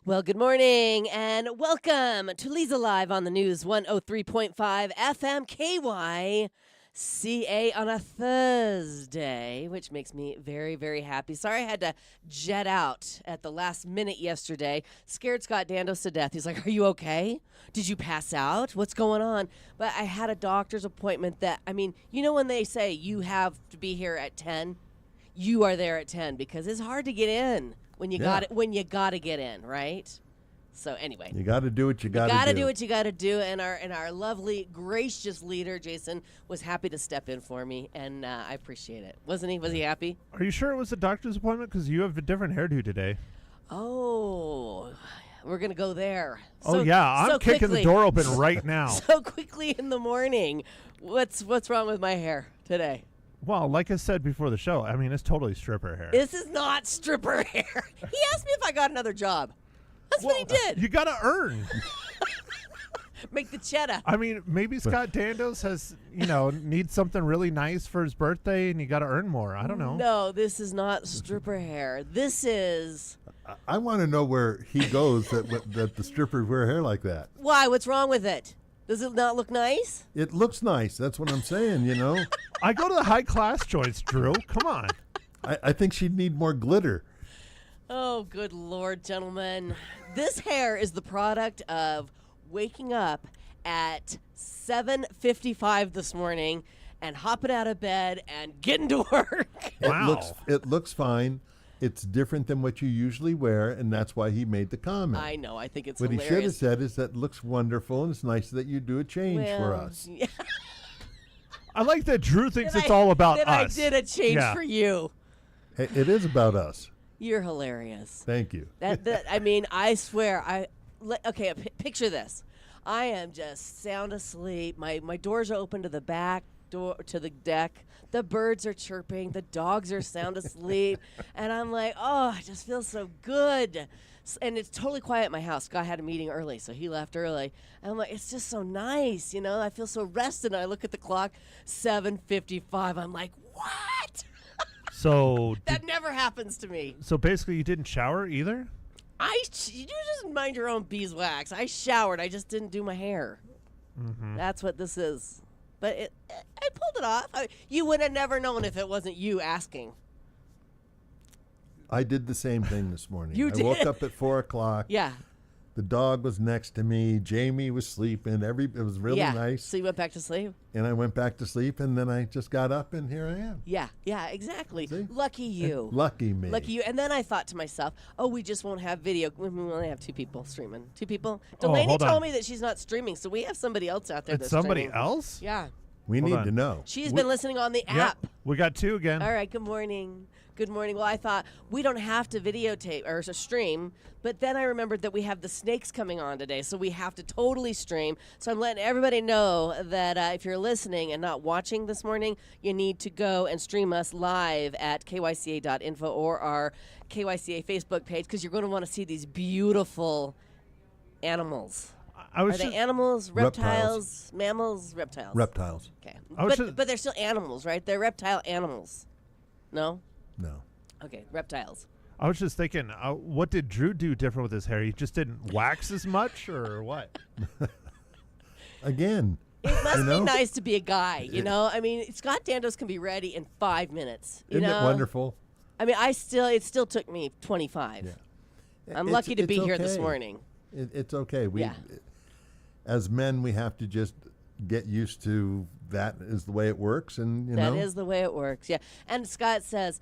Well, good morning and welcome to Leza Live on the News 103.5 FM KYCA on a Thursday, which makes me very, very happy. Sorry I had to jet out at the last minute yesterday. Scared Scott Dandos to death. He's like, "Are you okay? Did you pass out? What's going on?" But I had a doctor's appointment that, when they say you have to be here at 10, you are there at 10 because it's hard to get in. When you got to get in, right? So anyway, you got to do what you got to do. You got to do what you got to do, and our lovely, gracious leader Jason was happy to step in for me, and I appreciate it. Wasn't he? Was he happy? Are you sure it was a doctor's appointment? Because you have a different hairdo today. Oh, we're gonna go there. I'm kicking the door open right now. So quickly in the morning. What's wrong with my hair today? Well, like I said before the show, it's totally stripper hair. This is not stripper hair. He asked me if I got another job. That's what he did. You got to earn. Make the cheddar. Maybe Scott Dandos has, needs something really nice for his birthday, and you got to earn more. I don't know. No, this is not stripper hair. This is... I want to know where he goes that the strippers wear hair like that. Why? What's wrong with it? Does it not look nice? It looks nice. That's what I'm saying, I go to the high-class joints, Drew. Come on. I think she'd need more glitter. Oh, good Lord, gentlemen. This hair is the product of waking up at 7:55 this morning and hopping out of bed and getting to work. Wow. It looks fine. It's different than what you usually wear, and that's why he made the comment. I know. I think it's what hilarious. What he should have said is that looks wonderful, and it's nice that you do a change for us. Yeah. I like that Drew thinks it's all about us. I did a change for you. Hey, it is about us. You're hilarious. Thank you. I swear. Picture this. I am just sound asleep. My doors are open to the back door, to the deck. The birds are chirping. The dogs are sound asleep. And I'm like, oh, I just feel so good. And it's totally quiet at my house. Scott had a meeting early, so he left early. And I'm like, it's just so nice, I feel so rested. And I look at the clock, 7:55. I'm like, what? So that never happens to me. So basically, you didn't shower either? You just mind your own beeswax. I showered. I just didn't do my hair. Mm-hmm. That's what this is. But I pulled it off. You would have never known if it wasn't you asking. I did the same thing this morning. I woke up at 4 o'clock. Yeah. The dog was next to me. Jamie was sleeping. It was really nice. So you went back to sleep? And I went back to sleep, and then I just got up, and here I am. Yeah, exactly. See? Lucky you. Lucky me. Lucky you. And then I thought to myself, we just won't have video. We only have 2 people streaming. 2 people? Delaney told me that she's not streaming, so we have somebody else out there that's somebody streaming. Else? Yeah. We need to know. She's been listening on the app. We got 2 again. All right, good morning. Good morning. Well, I thought we don't have to videotape or stream, but then I remembered that we have the snakes coming on today, so we have to totally stream. So I'm letting everybody know that if you're listening and not watching this morning, you need to go and stream us live at kyca.info or our KYCA Facebook page because you're going to want to see these beautiful animals. Are they animals, reptiles, mammals, reptiles? Reptiles. Okay. But they're still animals, right? They're reptile animals. No? No. Okay, reptiles. I was just thinking, what did Drew do different with his hair? He just didn't wax as much, or what? Again. It must be nice to be a guy, Scott Dandos can be ready in 5 minutes. Isn't it wonderful? It still took me 25. Yeah. I'm lucky to be here this morning. It's okay. As men, we have to just get used to that is the way it works, and That is the way it works. Yeah. And Scott says,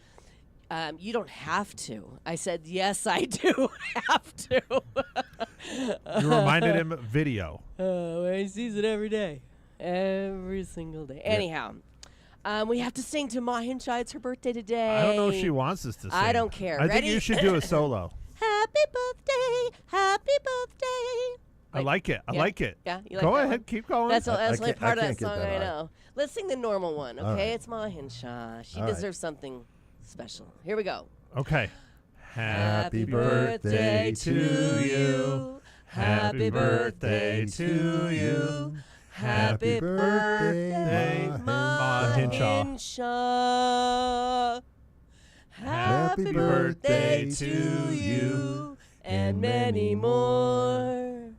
you don't have to. I said, yes, I do have to. You reminded him of video. Oh, he sees it every day. Every single day. Yeah. Anyhow, we have to sing to Ma Hinshaw. It's her birthday today. I don't know if she wants us to sing. I don't care. I think you should do a solo. Happy birthday. Happy birthday. I like it. I like it. Yeah, you like Go that ahead. one? Keep going. That's only part of that song that I know. Let's sing the normal one, okay? Right. It's Ma Hinshaw. She All deserves something special. Here we go. Okay. Happy birthday to you. Happy birthday to you. Happy birthday, Ma Hinshaw. Happy birthday to you and many more.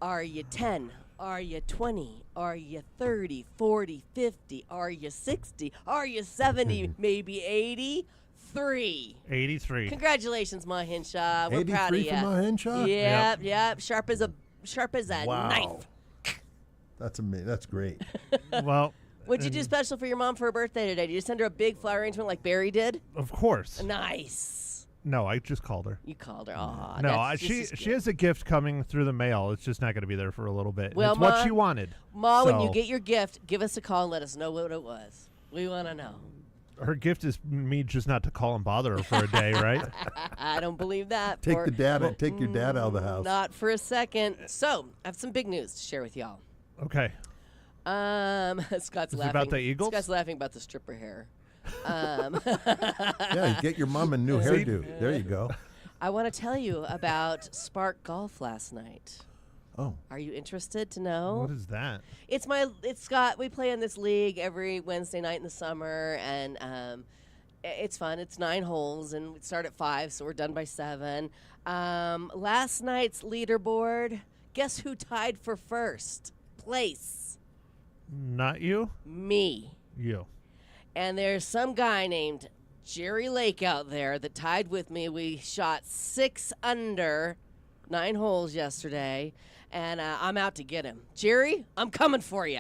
Are you 10? Are you 20? Are you 30, 40, 50? Are you 60? Are you 70, maybe 83? 83. Congratulations, Ma Hinshaw. We're proud of 83 you. for Ma Hinshaw? Yep. Sharp as a Wow. knife. That's amazing. That's great. Well, What'd you do special for your mom for her birthday today? Did you send her a big flower arrangement like Barry did? of course. Nice. No, I just called her. You called her. Aw, No, that's she just she cute. has a gift coming through the mail. It's just not going to be there for a little bit. Well, it's what Ma- she wanted. Ma, when you So- get your gift, give us a call and let us know what it was. We want to know. Her gift is me just not to call and bother her for a day, right? I don't believe that. Take for- the dad. Take your dad out of the house. Not for a second. So, I have some big news to share with y'all. Okay. Scott's Is it laughing. about the Eagles? Scott's laughing about the stripper hair. Yeah, get your mom a new hairdo. There you go. I want to tell you about Spark Golf last night. Oh, Are you interested to know? What is that? It's Scott. We play in this league every Wednesday night in the summer, and it's fun. It's 9 holes, and we start at 5, so we're done by 7. Last night's leaderboard. Guess who tied for first place? Not you? Me. You. And there's some guy named Jerry Lake out there that tied with me. We shot 6 under 9 holes yesterday, and I'm out to get him. Jerry, I'm coming for you.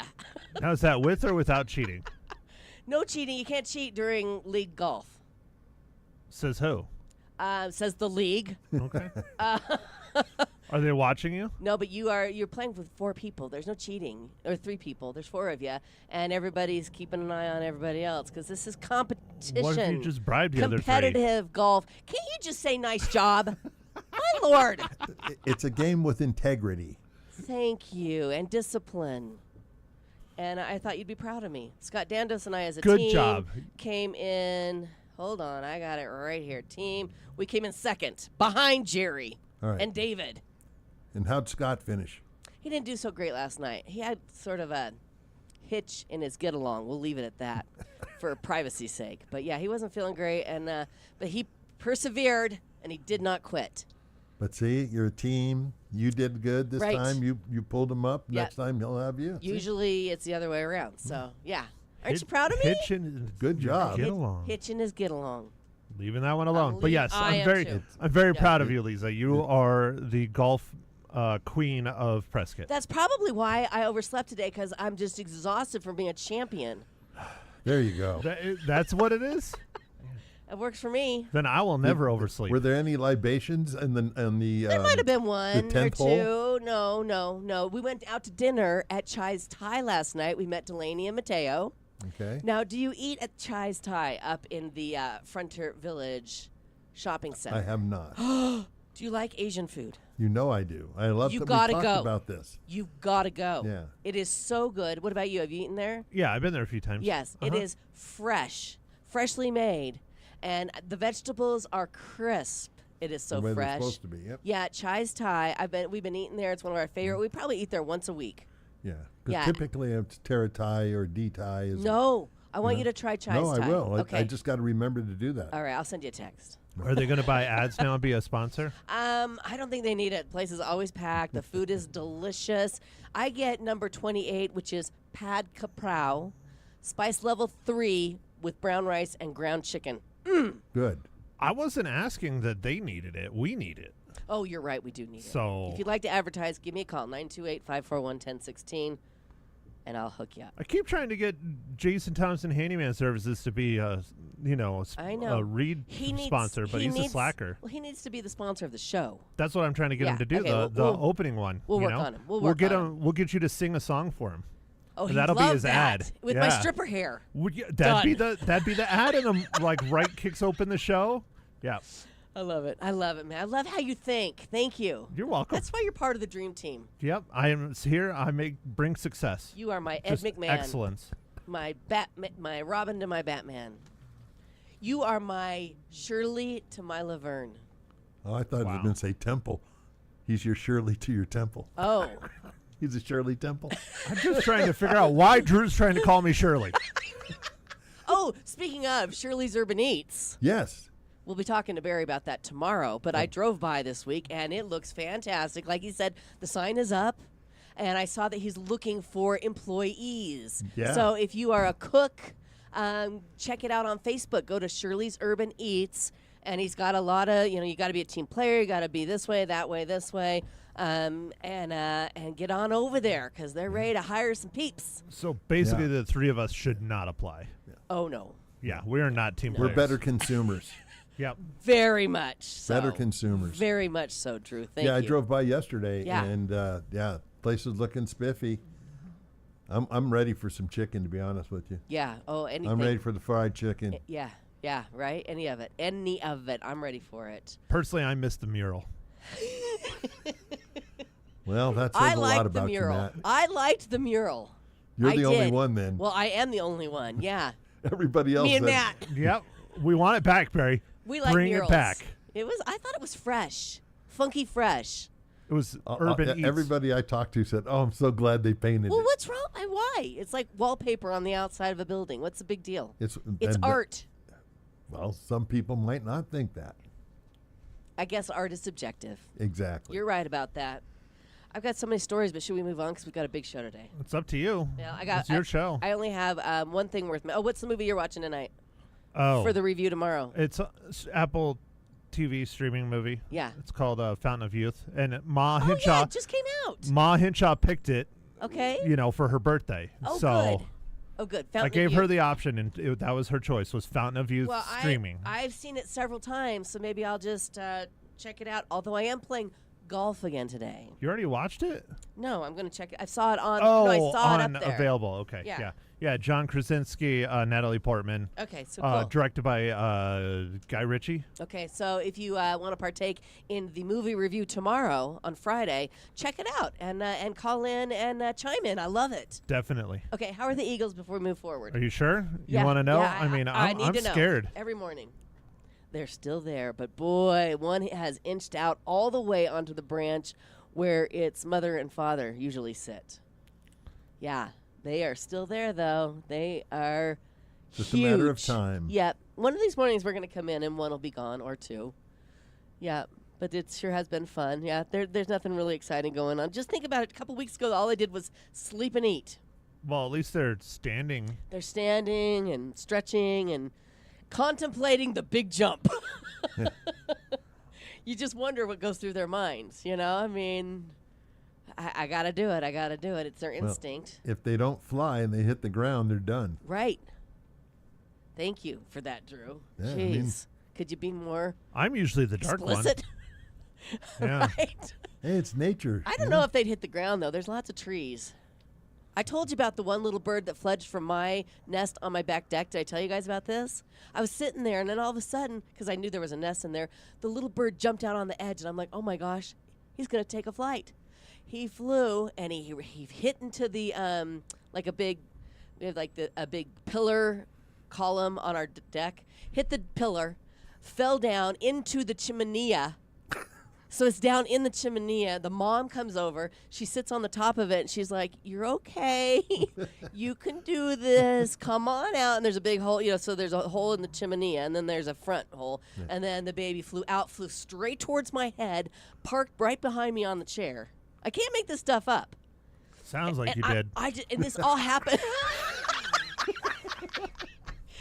Now, is that with or without cheating? No cheating. You can't cheat during league golf. Says who? Says the league. Okay. Are they watching you? No, but you're playing with 4 people. There's no cheating. Or 3 people. There's 4 of you, and everybody's keeping an eye on everybody else because this is competition. What if you just bribed the other 3? Competitive golf. Can't you just say nice job? My lord. it's a game with integrity. Thank you, and discipline. And I thought you'd be proud of me. Scott Dandos and I as a Good team job. came in, hold on, I got it right here. We came in second, behind Jerry All right. and David. And how'd Scott finish? He didn't do so great last night. He had sort of a hitch in his get-along. We'll leave it at that for privacy's sake. But, yeah, he wasn't feeling great, and but he persevered, and he did not quit. But see, you're a team. You did good this Right. time. You pulled him up. Yeah. Next time he'll have you. See? Usually it's the other way around. So, yeah. Aren't you proud of me? Hitching. Good job. Get along. Hitching his get-along. Leaving that one alone. But leave- yes, I am too. I'm very Yeah. proud of you, Leza. You are the golf queen of Prescott. That's probably why I overslept today, because I'm just exhausted from being a champion. There you go. That's what it is? It works for me. Then I will never oversleep. Were there any libations in the? There might have been one or 10th hole? two. No. We went out to dinner at Chai's Thai last night. We met Delaney and Mateo. Okay. Now, do you eat at Chai's Thai up in the Frontier Village shopping center? I have not. Do you like Asian food? You know I do. I love You that gotta we talked go. about this. You gotta go. Yeah. It is so good. What about you? Have you eaten there? Yeah, I've been there a few times. Yes, it is freshly made, and the vegetables are crisp. It is so The way they're fresh. supposed to be. Yep. Yeah, Chai's Thai. We've been eating there. It's one of our favorite. We probably eat there once a week. Yeah. Because Yeah. typically it's Terra Thai or D Thai. Is No, I want Yeah. you to try Chai's No, Thai. I will. Okay. I just got to remember to do that. All right, I'll send you a text. Are they going to buy ads now and be a sponsor? I don't think they need it. Place is always packed. The food is delicious. I get number 28, which is Pad Kaprao, spice level 3 with brown rice and ground chicken. Good. I wasn't asking that they needed it. We need it. Oh, you're right. We do need So- it. If you'd like to advertise, give me a call, 928-541-1016, and I'll hook you up. I keep trying to get Jason Thompson Handyman Services to be a I know. Reed sponsor, but he's a slacker. Well, he needs to be the sponsor of the show. That's what I'm trying to get Yeah, him to do. okay, the we'll opening one. we'll you work know? on him. We'll work get on him. We'll get you to sing a song for him. Oh, And he'd that'll be love his that. ad. With my Yeah. stripper hair. That'd be the ad, and right kicks open the show. Yeah, I love it. I love it, man. I love how you think. Thank you. you're welcome. That's why you're part of the dream team. Yep, I am here. bring success. You are my Ed Just McMahon. excellence. My Robin to my Batman. You are my Shirley to my Laverne. Oh, I thought it was Wow. going to say Temple. He's your Shirley to your Temple. Oh. He's a Shirley Temple. I'm just trying to figure out why Drew's trying to call me Shirley. Oh, speaking of Shirley's Urban Eats. Yes. We'll be talking to Barry about that tomorrow, but I drove by this week, and it looks fantastic. Like he said, the sign is up, and I saw that he's looking for employees. Yeah. So if you are a cook, check it out on Facebook. Go to Shirley's Urban Eats, and he's got a lot of, you got to be a team player. You got to be this way, that way, this way, and get on over there because they're ready to hire some peeps. So basically, the three of us should not apply. Oh, no. Yeah, we are not team We're players. better consumers. Yep. Very much so. Better consumers. Very much so, Drew. Thank you. I drove by yesterday, Yeah. and place is looking spiffy. I'm ready for some chicken, to be honest with you. Yeah. Oh, anything. I'm ready for the fried chicken. Yeah. Yeah, right? Any of it. Any of it. I'm ready for it. Personally, I missed the mural. Well, that says a lot about you, Matt. I liked the mural. You're I the only did. one, then. Well, I am the only one. Yeah. Everybody else. Me and said- Matt. Yep. We want it back, Barry. We like Bring murals. it back. I thought it was fresh. Funky fresh. It was Urban Eats. Everybody I talked to said, "Oh, I'm so glad they painted Well, it." what's wrong? Why? It's like wallpaper on the outside of a building. What's the big deal? It's It's and- art. Well, some people might not think that. I guess art is subjective. Exactly. You're right about that. I've got so many stories, but should we move on? Because we've got a big show today. It's up to you. Yeah, it's your show. I only have one thing worth. What's the movie you're watching tonight Oh, for the review tomorrow? it's Apple TV streaming movie. Yeah. It's called Fountain of Youth, and Ma Oh, yeah, Hinshaw. it just came out. Ma Hinshaw picked it. Okay. For her birthday. Oh, so good. Oh, good. I Fountain of gave her Youth. the option, and that was her choice. Was Fountain of Youth Well, streaming? I've seen it several times, so maybe I'll just check it out. Although I am playing golf again today. You already watched it? No, I'm going to check it. I saw it on. Oh, no, I saw on it up there. available. Okay. Yeah. Yeah. John Krasinski, Natalie Portman. Okay, so cool. Directed by Guy Ritchie. Okay, so if you want to partake in the movie review tomorrow on Friday, check it out and call in and chime in. I love it. Definitely. Okay, how are the Eagles before we move forward? Are you sure? Yeah, You want to know? yeah, I mean, I I'm need to know. scared. Every morning. They're still there, but boy, one has inched out all the way onto the branch where its mother and father usually sit. Yeah, they are still there, though. They are Just huge. a matter of time. Yep. One of these mornings we're going to come in and one will be gone, or two. Yeah, but it sure has been fun. Yeah, there's nothing really exciting going on. Just think about it. A couple weeks ago, all I did was sleep and eat. Well, at least they're standing. They're standing and stretching and contemplating the big jump. You just wonder what goes through their minds, I mean, I got to do it. I got to do it. It's their instinct. If they don't fly and they hit the ground, they're done. Right. Thank you for that, Drew. Yeah, I Jeez. mean- Could you be more I'm usually the dark explicit? one. Yeah. Right. Hey, it's nature. I don't know if they'd hit the ground, though. There's lots of trees. I told you about the one little bird that fledged from my nest on my back deck. Did I tell you guys about this? I was sitting there, and then all of a sudden, because I knew there was a nest in there, the little bird jumped out on the edge, and I'm like, oh, my gosh, he's going to take a flight. He flew, and he hit into the, like a big, we have like a big pillar column on our deck, hit the pillar, fell down into the chimenea. So it's down in the chimenea. The mom comes over. She sits on the top of it, and she's like, "You're okay. You can do this. Come on out." And there's a big hole, so there's a hole in the chimenea, and then there's a front hole. Yeah. And then the baby flew straight towards my head, parked right behind me on the chair. I can't make this stuff up. Sounds like you did. And this all happened.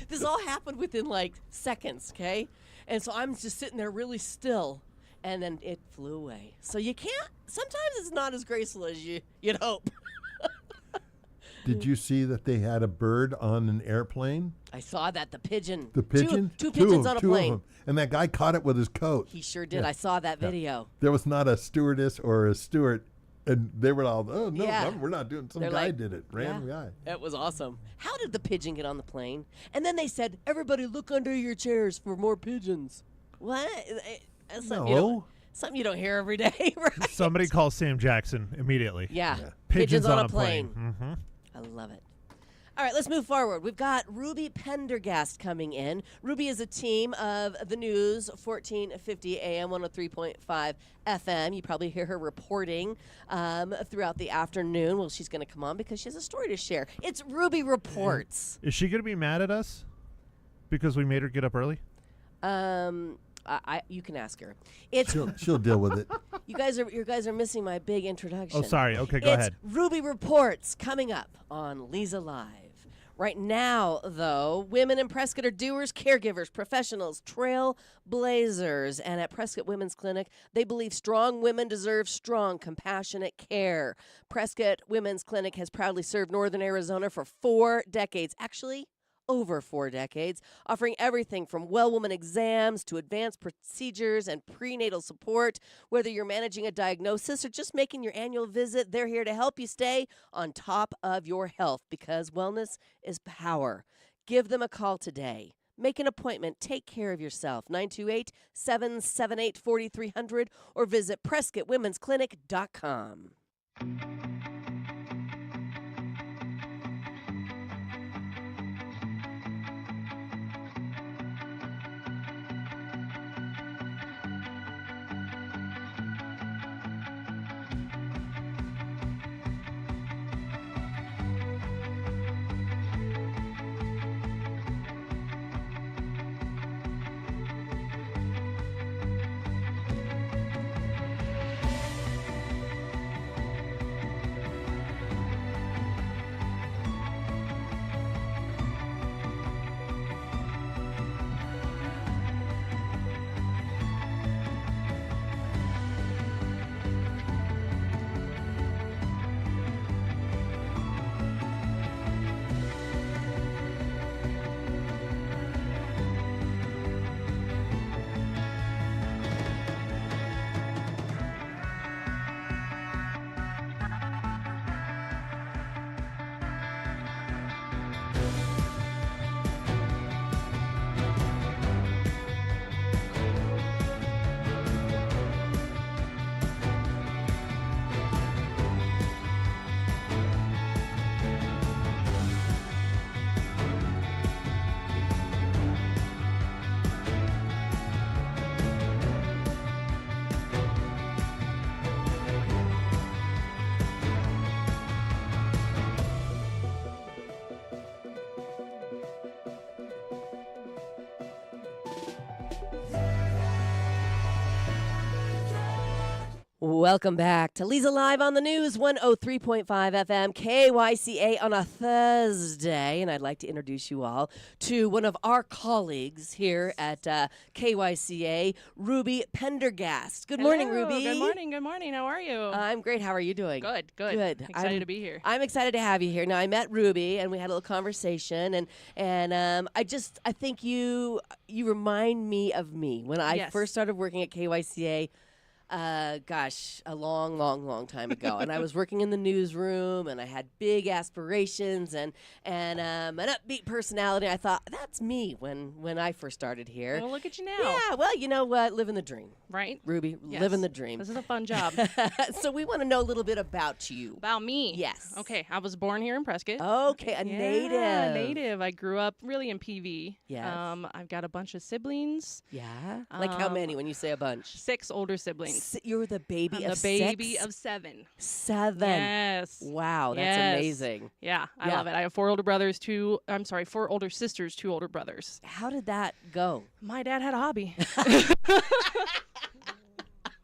This all happened within like seconds, okay? And so I'm just sitting there really still. And then it flew away. So you can't. Sometimes it's not as graceful as you'd hope. Did you see that they had a bird on an airplane? I saw that. The pigeon. The pigeon? Two pigeons on a plane. Of them. And that guy caught it with his coat. He sure did. Yeah. I saw that video. There was not a stewardess or a steward. And they were all, "Oh, no, Yeah. no, we're not doing it. Some They're guy like, did it. Random guy." It was awesome. How did the pigeon get on the plane? And then they said, "Everybody look under your chairs for more pigeons." What? That's something you don't hear every day, right? Somebody call Sam Jackson immediately. Yeah. Pigeons on a plane. Mm-hmm. I love it. All right, let's move forward. We've got Ruby Pendergast coming in. Ruby is a team of the news, 1450 AM, 103.5 FM. You probably hear her reporting throughout the afternoon. Well, she's going to come on because she has a story to share. It's Ruby Reports. Is she going to be mad at us because we made her get up early? You can ask her. It's She'll deal with it. you guys are missing my big introduction. Oh, sorry. Okay, go ahead. Ruby Reports coming up on Leza Live. Right now, though, women in Prescott are doers, caregivers, professionals, trailblazers. And at Prescott Women's Clinic, they believe strong women deserve strong, compassionate care. Prescott Women's Clinic has proudly served Northern Arizona for 4 decades. Actually, over 4 decades, offering everything from well woman exams to advanced procedures and prenatal support. Whether you're managing a diagnosis or just making your annual visit, they're here to help you stay on top of your health because wellness is power. Give them a call today. Make an appointment. Take care of yourself. 928-778-4300 or visit PrescottWomen'sClinic.com. Welcome back to Leza Live on the News, 103.5 FM, KYCA on a Thursday. And I'd like to introduce you all to one of our colleagues here at KYCA, Ruby Pendergast. Good morning, Hello. Ruby. Good morning. How are you? I'm great. How are you doing? Good. Good. Excited to be here. I'm excited to have you here. Now, I met Ruby, and we had a little conversation, and I think you remind me of me when I Yes. first started working at KYCA. A long time ago. And I was working in the newsroom, and I had big aspirations and an upbeat personality. I thought, that's me when I first started here. Well, look at you now. Yeah, well, you know what? Living the dream. Right? Ruby, Yes. living the dream. This is a fun job. So we want to know a little bit about you. About me? Yes. Okay, I was born here in Prescott. Okay, a Yeah, native. native. I grew up really in PV. Yes. I've got a bunch of siblings. Yeah? Like how many when you say a bunch? 6 older siblings. You're the baby I'm of the baby 6? of 7. 7. Yes. Wow, that's Yes. amazing. Yeah, I Yeah. love it. I have 4 older sisters, 2 older brothers. How did that go? My dad had a hobby.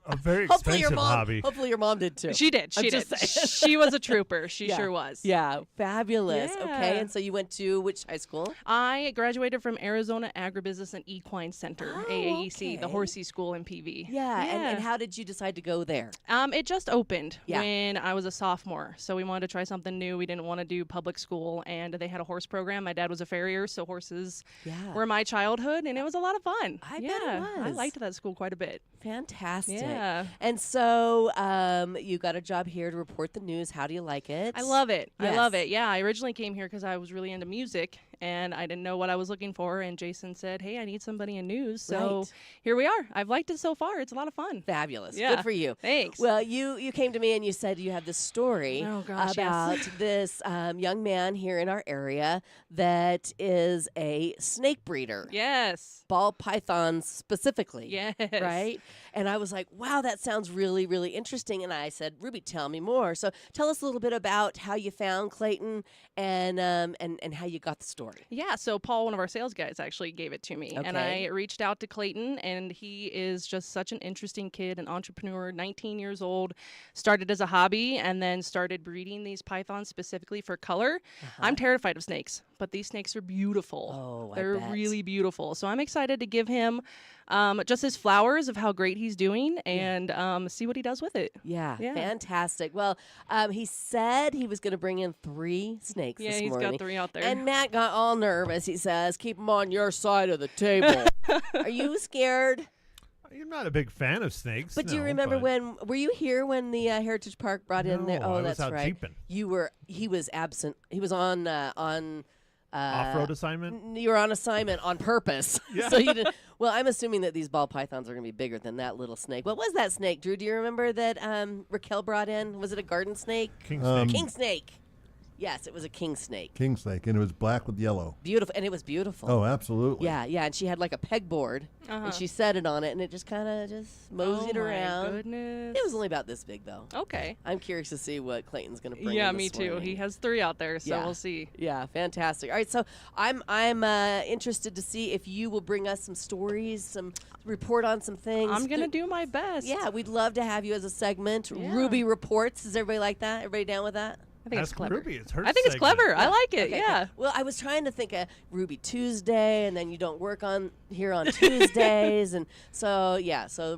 A very Hopefully expensive hobby. Hopefully your mom did too. She did. I'm She just did. saying. She was a trooper. She Yeah. sure was. Yeah, fabulous. Yeah. Okay, and so you went to which high school? I graduated from Arizona Agribusiness and Equine Center, Oh, AAEC, the okay. horsey school in PV. Yeah, and how did you decide to go there? It just opened Yeah. when I was a sophomore, so we wanted to try something new. We didn't want to do public school, and they had a horse program. My dad was a farrier, so horses Yeah. were my childhood, and it was a lot of fun. I bet it I was. liked that school quite a bit. Fantastic. Yeah. And so you got a job here to report the news. How do you like it? I love it. Yes. I love it. Yeah, I originally came here because I was really into music, and I didn't know what I was looking for, and Jason said, hey, I need somebody in news. So Right. here we are. I've liked it so far. It's a lot of fun. Fabulous. Yeah. Good for you. Thanks. Well, you came to me and you said you have this story Oh, gosh, about yes. this young man here in our area that is a snake breeder. Yes. Ball pythons specifically. Yes. Right? And I was like, wow, that sounds really, really interesting. And I said, Ruby, tell me more. So tell us a little bit about how you found Clayton and how you got the story. story. Yeah, so Paul, one of our sales guys, actually gave it to me. And Okay. I reached out to Clayton, and he is just such an interesting kid, an entrepreneur, 19 years old, started as a hobby, and then started breeding these pythons specifically for color. I'm terrified of snakes, but these snakes are beautiful. Oh, I They're bet. really beautiful. So I'm excited to give him just his flowers of how great he's doing and see what he does with it. Yeah, Yeah. fantastic. Well, he said he was going to bring in 3 snakes Yeah, this he's morning. got 3 out there. And Matt got all nervous. He says, keep them on your side of the table. Are you scared? I'm not a big fan of snakes. But do you no, remember but were you here when the Heritage Park brought in their, No, oh, I was that's out right. jeeping. He was absent. He was on off-road assignment? You were on assignment on purpose. Yeah. So you didn't. Well, I'm assuming that these ball pythons are going to be bigger than that little snake. What was that snake, Drew? Do you remember that Raquel brought in? Was it a garden snake? King snake. King snake. Yes, it was a king snake. King snake, and it was black with yellow. Beautiful, and it was beautiful. Oh, absolutely. Yeah, and she had like a pegboard, and she set it on it, and it just kind of just moseyed oh around. my goodness. It was only about this big, though. Okay. I'm curious to see what Clayton's going to bring. Yeah, in me this too. morning. He has 3 out there, so Yeah. we'll see. Yeah, fantastic. All right, so I'm interested to see if you will bring us some stories, some report on some things. I'm going to do my best. Yeah, we'd love to have you as a segment. Yeah. Ruby reports. Is everybody like that? Everybody down with that? I think it's Ask clever. Ruby. It's her I think it's segment. clever. I like it. Okay, Yeah. cool. Well, I was trying to think of Ruby Tuesday, and then you don't work on here on Tuesdays, and so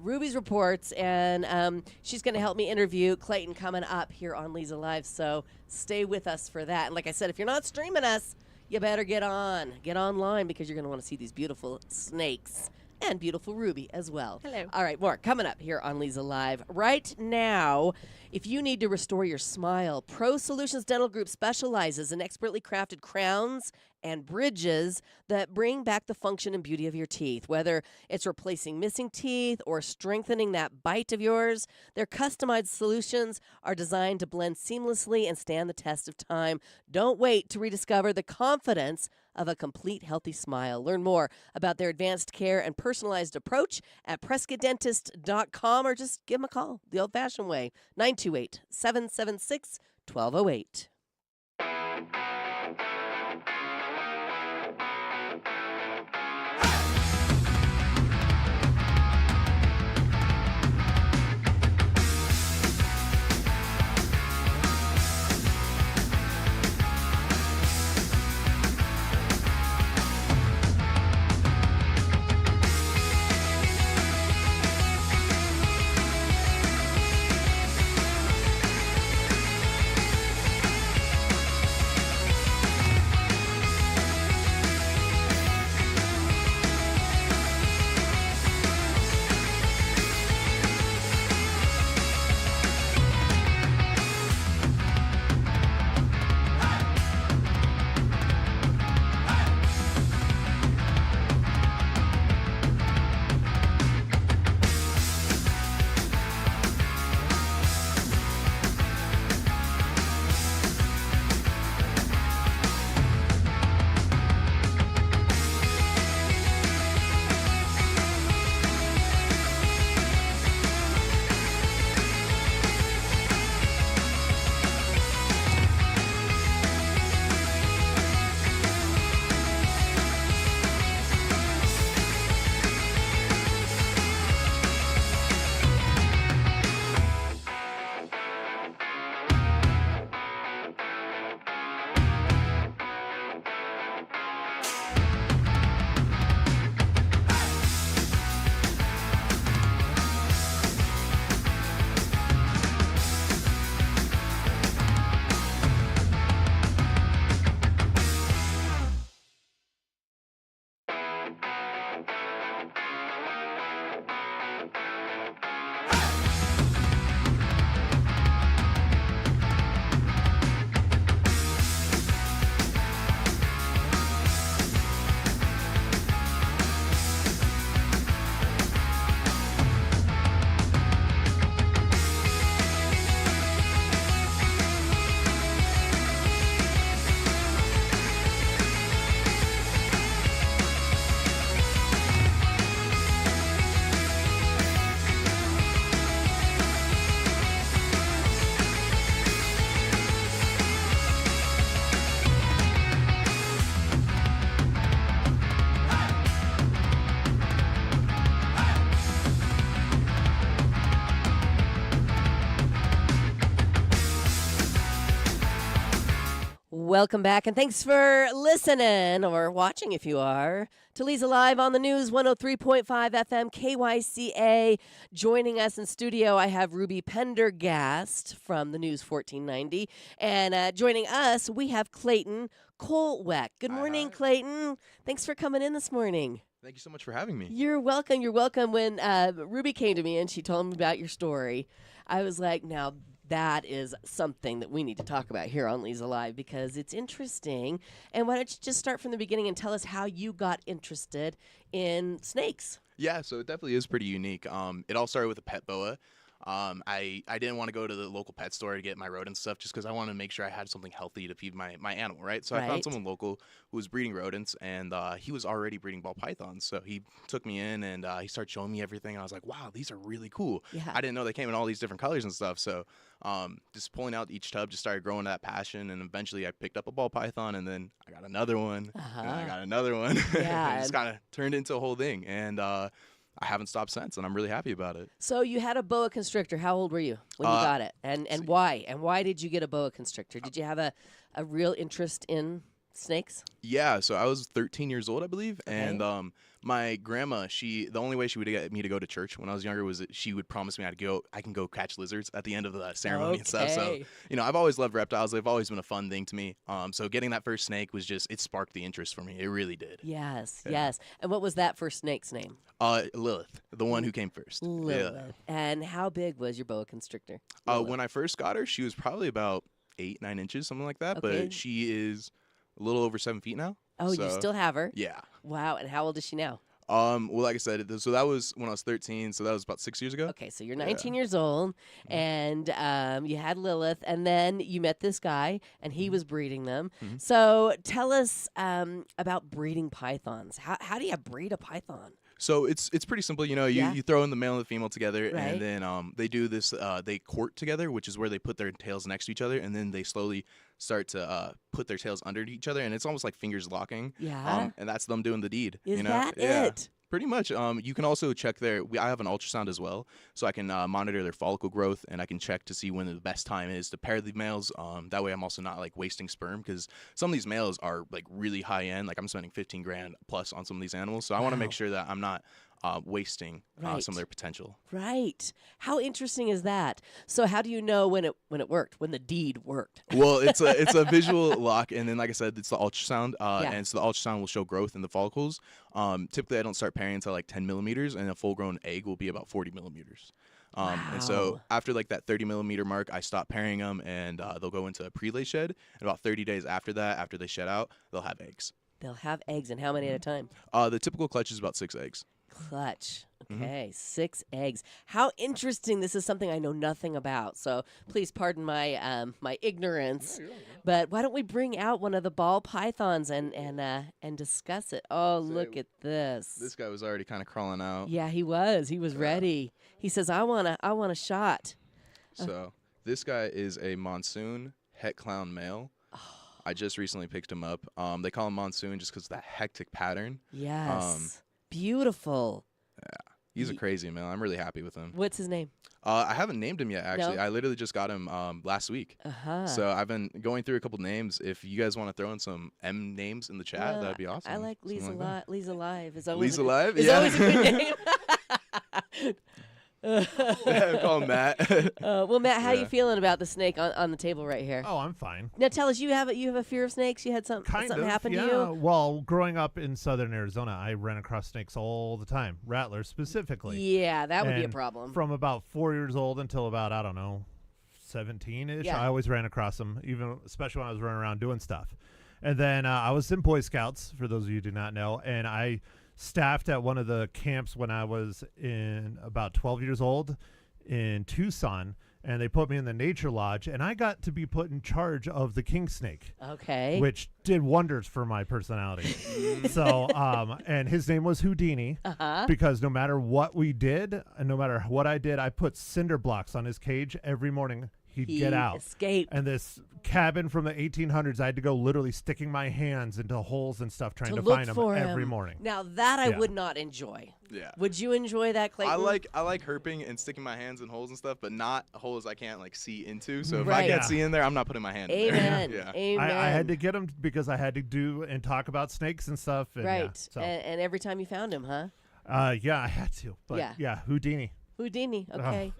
Ruby's reports, and she's going to help me interview Clayton coming up here on Leza Live. So stay with us for that. And like I said, if you're not streaming us, you better get online because you're going to want to see these beautiful snakes. And beautiful Ruby as well. Hello. All right, more coming up here on Leza Live. Right now, if you need to restore your smile, Pro Solutions Dental Group specializes in expertly crafted crowns and bridges that bring back the function and beauty of your teeth. Whether it's replacing missing teeth or strengthening that bite of yours, their customized solutions are designed to blend seamlessly and stand the test of time. Don't wait to rediscover the confidence of a complete healthy smile. Learn more about their advanced care and personalized approach at PrescottDentist.com or just give them a call the old-fashioned way, 928-776-1208. Welcome back, and thanks for listening or watching if you are to Leza Live on the News 103.5 FM KYCA. Joining us in studio, I have Ruby Pendergast from the News 1490, and joining us, we have Clayton Colweck. Good morning, Clayton. Thanks for coming in this morning. Thank you so much for having me. You're welcome. You're welcome. When Ruby came to me and she told me about your story, I was like, now that is something that we need to talk about here on Leza Live because it's interesting. And why don't you just start from the beginning and tell us how you got interested in snakes? Yeah, so it definitely is pretty unique. It all started with a pet boa. I didn't want to go to the local pet store to get my rodent stuff just because I wanted to make sure I had something healthy to feed my animal, right? So I found someone local who was breeding rodents, and he was already breeding ball pythons. So he took me in, and he started showing me everything, and I was like, wow, these are really cool. Yeah. I didn't know they came in all these different colors and stuff. So just pulling out each tub just started growing that passion, and eventually I picked up a ball python, and then I got another one, and I got another one. Yeah. It just kind of turned into a whole thing, and I haven't stopped since, and I'm really happy about it. So you had a boa constrictor. How old were you when you got it? And why? And why did you get a boa constrictor? Did you have a real interest in snakes? Yeah, so I was 13 years old, I believe, Okay. and my grandma, the only way she would get me to go to church when I was younger was that she would promise me I can go catch lizards at the end of the ceremony and stuff. So, Okay. I've always loved reptiles. They've always been a fun thing to me. So getting that first snake was it sparked the interest for me. It really did. Yes, Yeah. yes. And what was that first snake's name? Lilith, the one who came first. Lilith. And how big was your boa constrictor? When I first got her, she was probably about 8-9 inches, something like that. Okay. But she is a little over 7 feet now. Oh, you So, still have her? Yeah. Wow. And how old is she now? Well, like I said, so that was when I was 13, so that was about 6 years ago. Okay, so you're 19 years old, and you had Lilith, and then you met this guy, and he was breeding them. So tell us about breeding pythons. How do you breed a python? So it's pretty simple, you throw in the male and the female together, Right. and then they do this, they court together, which is where they put their tails next to each other, and then they slowly start to put their tails under each other, and it's almost like fingers locking. Yeah. And that's them doing the deed. Is you know? that Yeah. it? Pretty much. You can also check I have an ultrasound as well, so I can monitor their follicle growth, and I can check to see when the best time is to pair the males. That way I'm also not like wasting sperm, because some of these males are like really high end. Like I'm spending 15 grand plus on some of these animals, so I want to make sure that I'm not wasting Right. some of their potential. Right. How interesting is that? So how do you know when it worked, when the deed worked? Well, it's a visual lock, and then like I said, it's the ultrasound, Yeah. and so the ultrasound will show growth in the follicles. Typically, I don't start pairing until like 10 millimeters, and a full-grown egg will be about 40 millimeters. And so Wow. after like that 30 millimeter mark, I stop pairing them, and they'll go into a prelay shed. And about 30 days after that, after they shed out, they'll have eggs. They'll have eggs, and how many at a time? The typical clutch is about 6 eggs. Clutch. Okay, 6 eggs. How interesting. This is something I know nothing about. So please pardon my my ignorance. But why don't we bring out one of the ball pythons and discuss it? Oh, look at this. This guy was already kind of crawling out. Yeah, he was. He was ready. He says, I want a shot. So this guy is a monsoon het clown male. I just recently picked him up. They call him monsoon just because of that hectic pattern. Yes. Beautiful. He's a crazy male. I'm really happy with him. What's his name? I haven't named him yet, actually. No? I literally just got him last week. Uh-huh. So I've been going through a couple names. If you guys want to throw in some M names in the chat, Yeah, that'd be awesome. I like Something Leza, like that. Leza Live. Is always Leza Live? Is Yeah. always a good name. Yeah, call him Matt. Well, Matt, how are you Yeah. feeling about the snake on the table right here? Oh, I'm fine. Now tell us, you have a fear of snakes? You had something happen yeah. to you? Well, growing up in southern Arizona, I ran across snakes all the time, rattlers specifically. Yeah, that would be a And problem. From about 4 years old until about, I don't know, 17-ish, Yeah. I always ran across them, especially when I was running around doing stuff. And then I was in Boy Scouts, for those of you who do not know, and I staffed at one of the camps when I was in about 12 years old in Tucson, and they put me in the nature lodge, and I got to be put in charge of the king snake, Okay. which did wonders for my personality. So, and his name was Houdini, because no matter what we did, and no matter what I did, I put cinder blocks on his cage every morning. He'd He get out. escaped. And this cabin from the 1800s, I had to go literally sticking my hands into holes and stuff trying to look find him for every him. morning. Now that I Yeah. would not enjoy. Yeah. Would you enjoy that, Clayton? I like herping and sticking my hands in holes and stuff, but not holes I can't like see into. So if Right. I can't Yeah. see in there, I'm not putting my hand Amen. in there. Yeah. Amen. I had to get him because I had to do and talk about snakes and stuff. And right. Yeah, so, And every time you found him, huh? yeah, I had to. But Yeah. yeah, Houdini. Houdini. Okay.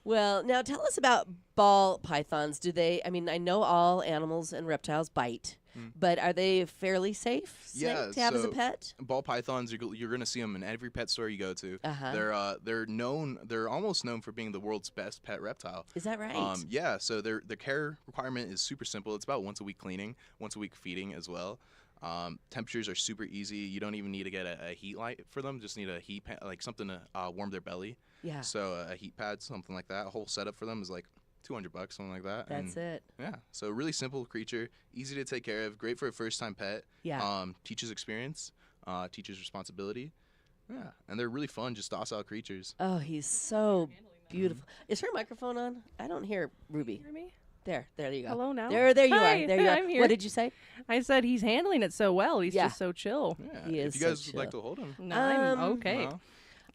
Well, now tell us about ball pythons. Do they? I mean, I know all animals and reptiles bite, but are they fairly safe Yeah, to have as a so pet? Ball pythons, you're going to see them in every pet store you go to. Uh-huh. They're almost known for being the world's best pet reptile. Is that right? Yeah, so their care requirement is super simple. It's about once a week cleaning, once a week feeding as well. Temperatures are super easy. You don't even need to get a heat light for them. Just need a heat like something to warm their belly. Yeah. So a heat pad, something like that. A whole setup for them is like $200, something like that. That's it. Yeah. So really simple creature, easy to take care of, great for a first-time pet. Yeah. Teaches experience, teaches responsibility. Yeah. And they're really fun, just docile creatures. Oh, he's so beautiful. Is her microphone on? I don't hear Ruby. Hear me? There you go. Hello now. There you Hi, are. There you are. I'm here. What did you say? I said he's handling it so well. He's Yeah. just so chill. Yeah. He is if you guys so would like chill. to hold him. No, I'm Um, okay. No?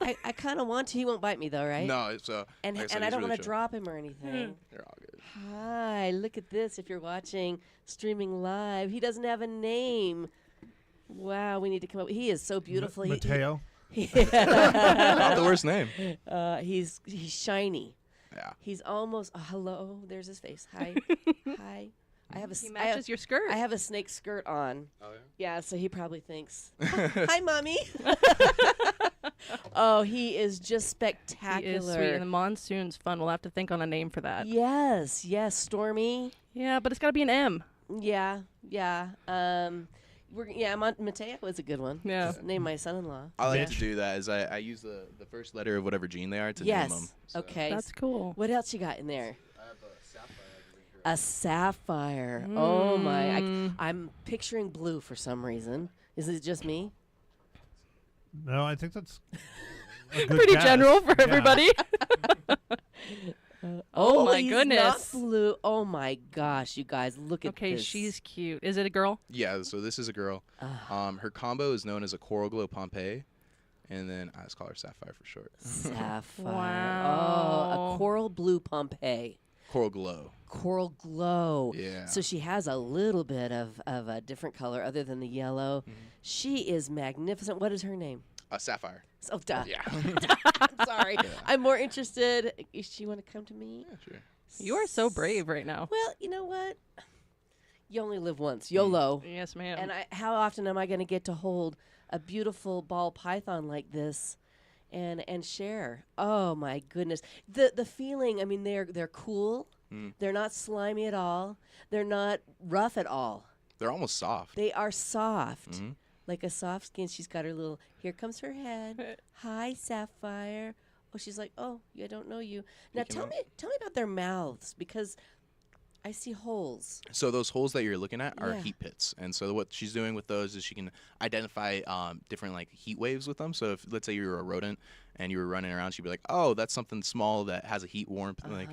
I kind of want to. He won't bite me though, right? No, it's And like I said, and I he's don't really want to chill. drop him or anything. They're all good. Hi, look at this. If you're watching streaming live, he doesn't have a name. Wow, we need to come up. He is so beautiful. Mateo. Not the worst name. He's shiny. Yeah. He's almost. Hello, there's his face. Hi, hi. I have a. He I matches have, your skirt. I have a snake skirt on. Oh Yeah, so he probably thinks, "Hi, mommy." Oh, he is just spectacular. He is sweet, and the monsoon's fun. We'll have to think on a name for that. Yes, Stormy. Yeah, but it's got to be an M. Yeah. Mateo is a good one. Yeah. Just name my son-in-law. I like Bitch. to do that. Is I use the first letter of whatever gene they are to Yes. name them. Okay. That's cool. What else you got in there? I have a sapphire. A sapphire. Oh my! I'm picturing blue for some reason. Is it just me? No, I think that's a good Pretty guess. general for Yeah. everybody. Oh my he's goodness. Not blue. Oh my gosh, you guys, look at Okay, this. she's cute. Is it a girl? Yeah, so this is a girl. Her combo is known as a coral glow Pompeii, and then I just call her Sapphire for short. sapphire. Oh, Wow. a coral blue Pompeii. Coral glow. Coral glow. Yeah. So she has a little bit of a different color other than the yellow. She is magnificent. What is her name? Sapphire. Oh, duh. Yeah. I'm sorry. I'm more interested. Does she want to come to me? Yeah, sure. You are so brave right now. Well, you know what? You only live once. YOLO. Yes, ma'am. And how often am I going to get to hold a beautiful ball python like this and share? Oh my goodness. The feeling, I mean, they're cool. They're not slimy at all. They're not rough at all. They're almost soft. They are soft. Like a soft skin. She's got her little, here comes her head. Hi, Sapphire. Oh, she's like, oh, I don't know you. Now Peeking tell out. me about their mouths, because I see holes. So those holes that you're looking at are Yeah. heat pits, and so what she's doing with those is she can identify different like heat waves with them. So if let's say you were a rodent and you were running around, she'd be like, "Oh, that's something small that has a heat warmth. Like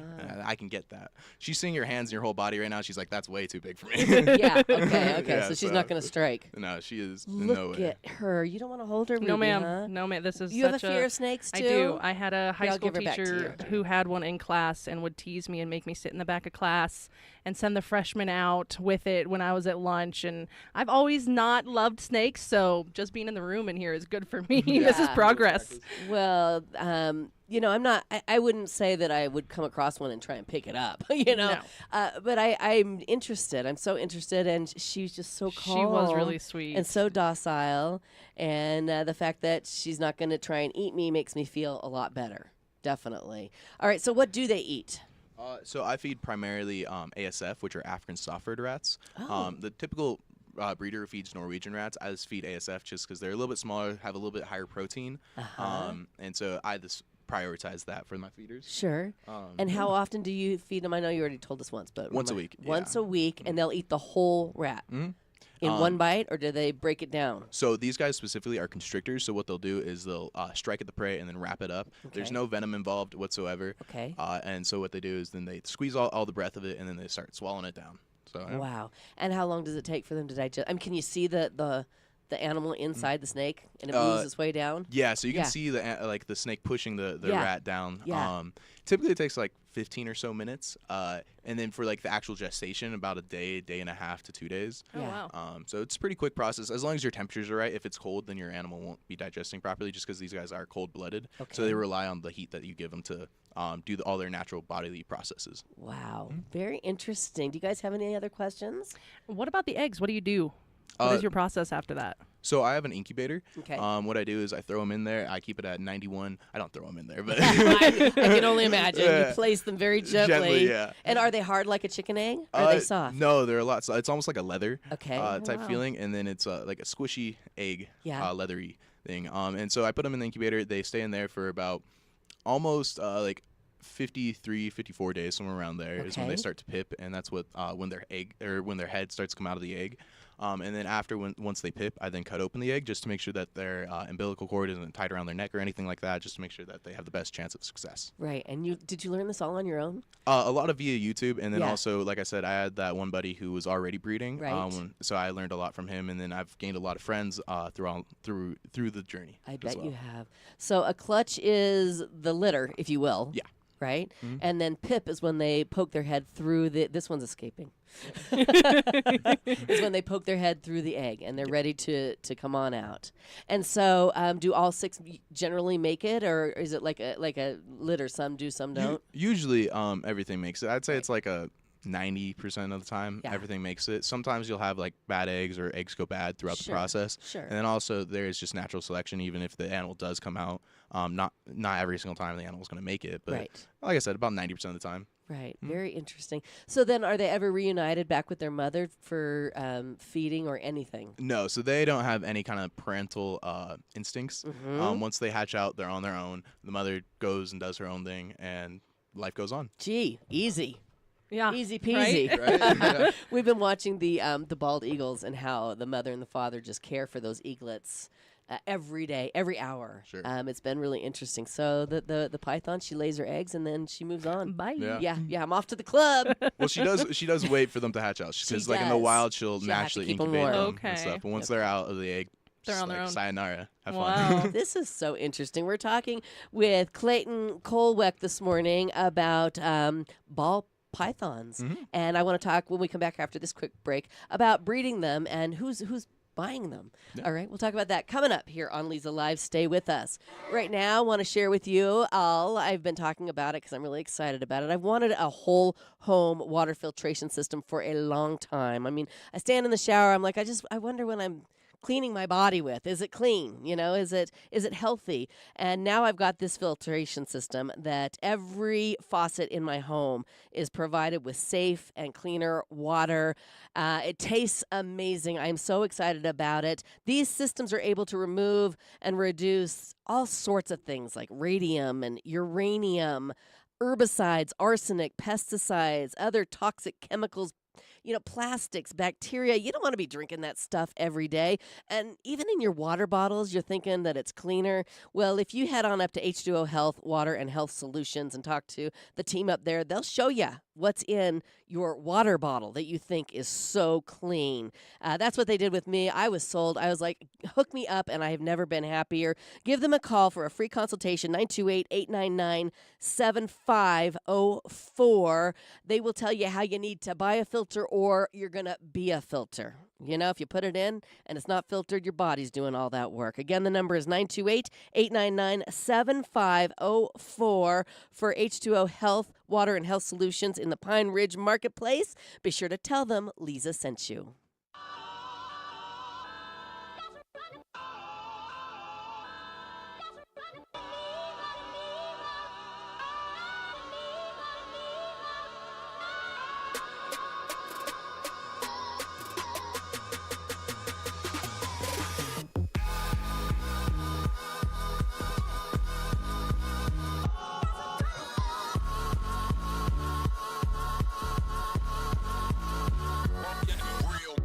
I can get that." She's seeing your hands and your whole body right now. She's like, "That's way too big for me." Yeah, okay. Yeah, So she's not going to strike. No, she is Look no way. at her. You don't want to hold her, no, Ruby, ma'am. huh? No, ma'am. This is You have a such fear of snakes, too? I do. I had a high Here, I'll school give her back to teacher you. who had one in class and would tease me and make me sit in the back of class and send the freshmen out with it when I was at lunch. And I've always not loved snakes, so just being in the room in here is good for me. This is Yeah. progress. Well, I'm not, I wouldn't say that I would come across one and try and pick it up, No. But I'm interested. I'm so interested. And she's just so calm. She was really sweet. And so docile. And the fact that she's not going to try and eat me makes me feel a lot better. Definitely. All right. So what do they eat? So I feed primarily ASF, which are African soft-furred rats. Oh. The typical breeder who feeds Norwegian rats, I just feed ASF just because they're a little bit smaller, have a little bit higher protein, and so I just prioritize that for my feeders. Sure. And how often do you feed them? I know you already told us once, but Once a week, Once yeah. a week, and they'll eat the whole rat. in one bite, or do they break it down? So these guys specifically are constrictors. So what they'll do is they'll strike at the prey and then wrap it up. Okay. There's no venom involved whatsoever. Okay. And so what they do is then they squeeze all the breath of it and then they start swallowing it down. So yeah. Wow. And how long does it take for them to digest? I mean, can you see the animal inside the snake, and it moves its way down? Yeah, so you can see the snake pushing the rat down. Yeah. Typically it takes like 15 or so minutes, and then for like the actual gestation, about a day and a half to 2 days. Oh, Yeah. wow. So it's a pretty quick process as long as your temperatures are right. If it's cold, then your animal won't be digesting properly, just because these guys are cold-blooded. Okay. So they rely on the heat that you give them to do all their natural bodily processes. Wow. Very interesting. Do you guys have any other questions? What about the eggs? What do you do? What is your process after that? So I have an incubator. Okay. What I do is I throw them in there. I keep it at 91. I don't throw them in there, but I can only imagine. You place them very gently. Gently, yeah. And are they hard like a chicken egg? Or are they soft? No, they're a lot. So it's almost like a leather Okay. type wow. feeling, and then it's like a squishy egg, Yeah. leathery thing. And so I put them in the incubator. They stay in there for about almost like 53, 54 days, somewhere around there is when Okay. they start to pip, and that's what when their head starts to come out of the egg. And then once they pip, I then cut open the egg just to make sure that their umbilical cord isn't tied around their neck or anything like that, just to make sure that they have the best chance of success. Right. And did you learn this all on your own? A lot of via YouTube, and then Yeah. also, like I said, I had that one buddy who was already breeding, Right. so I learned a lot from him, and then I've gained a lot of friends through the journey. I as bet well. you have. So a clutch is the litter, if you will. Yeah. Right? And then pip is when they poke their head through this one's escaping. Is when they poke their head through the egg and they're ready to come on out. And so do all 6 generally make it, or is it like a litter? Some do, some don't? Usually, everything makes it. I'd say it's like a 90% of the time, Yeah. everything makes it. Sometimes you'll have like bad eggs or eggs go bad throughout the Sure, process. sure. And then also there is just natural selection, even if the animal does come out. Not every single time the animal's going to make it, but Right. like I said, about 90% of the time. Right. Very interesting. So then are they ever reunited back with their mother for feeding or anything? No, so they don't have any kind of parental instincts. Mm-hmm. Once they hatch out, they're on their own. The mother goes and does her own thing, and life goes on. Gee, easy. Yeah. Easy peasy. Right? Yeah. We've been watching the bald eagles and how the mother and the father just care for those eaglets every day, every hour. Sure. It's been really interesting. So the python, she lays her eggs and then she moves on. Bye. Yeah. Yeah, I'm off to the club. Well, she does wait for them to hatch out, because like in the does. wild, she'll She'll have to naturally keep 'em incubate warm. them Okay. and stuff. But once they're out of the egg, They're just on their like, own. sayonara. Have fun. Wow. This is so interesting. We're talking with Clayton Colweck this morning about ball pythons. And I want to talk, when we come back after this quick break, about breeding them and who's buying them. Yeah. All right, we'll talk about that coming up here on Leza Live. Stay with us. Right now, I want to share with you all, I've been talking about it because I'm really excited about it. I've wanted a whole home water filtration system for a long time. I mean, I stand in the shower, I'm like, I wonder when I'm cleaning my body with, is it clean? You know, is it healthy? And now I've got this filtration system that every faucet in my home is provided with safe and cleaner water. It tastes amazing. I'm so excited about it. These systems are able to remove and reduce all sorts of things like radium and uranium, herbicides, arsenic, pesticides, other toxic chemicals, plastics, bacteria. You don't want to be drinking that stuff every day. And even in your water bottles, you're thinking that it's cleaner. Well, if you head on up to H2O Health, Water and Health Solutions and talk to the team up there, they'll show you what's in your water bottle that you think is so clean. That's what they did with me. I was sold. I was like, hook me up, and I have never been happier. Give them a call for a free consultation, 928-899-7504. They will tell you how you need to buy a filter or you're going to be a filter. You know, if you put it in and it's not filtered, your body's doing all that work. Again, the number is 928-899-7504 for H2O Health, Water and Health Solutions in the Pine Ridge Marketplace. Be sure to tell them Leza sent you. Real